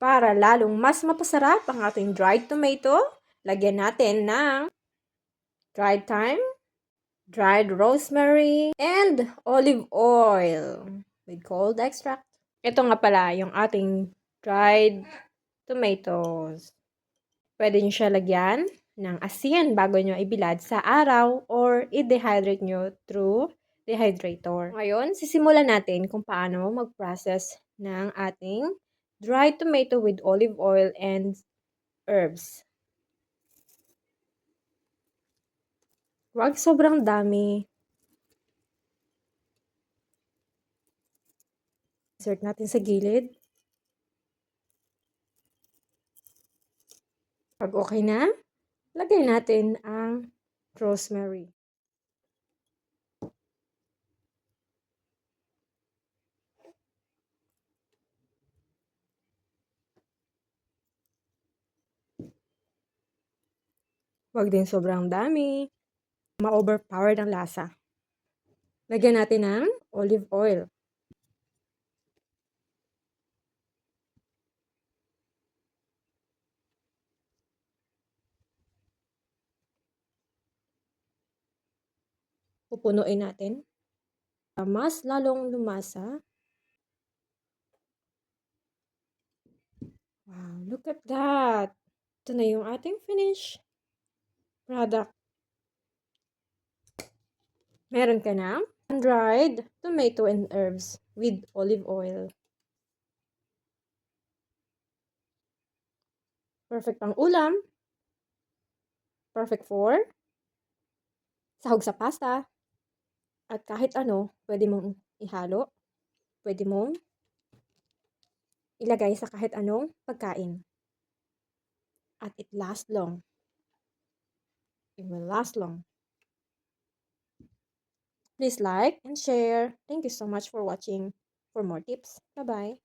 Para lalong mas mapasarap ang ating dried tomato, lagyan natin ng dried thyme, dried rosemary, and olive oil with cold extract. Ito nga pala yung ating dried tomatoes. Pwede nyo siya lagyan ng asin bago nyo ibilad sa araw or i-dehydrate nyo through dehydrator. Ngayon, sisimulan natin kung paano mag-process ng ating dried tomato with olive oil and herbs. Huwag sobrang dami. Insert natin sa gilid. Pag okay na, lagay natin ang rosemary. Huwag din sobrang dami. Ma-overpowered ang lasa. Lagyan natin ng olive oil. Pupunuin natin. Mas lalong lumasa. Wow, look at that! Ito na yung ating finished product. Meron ka na dried tomato and herbs with olive oil. Perfect pang ulam. Perfect for sahog sa pasta. At kahit ano, pwede mong ihalo. Pwede mong ilagay sa kahit anong pagkain. At it lasts long. It will last long. Please like and share. Thank you so much for watching. For more tips, bye-bye.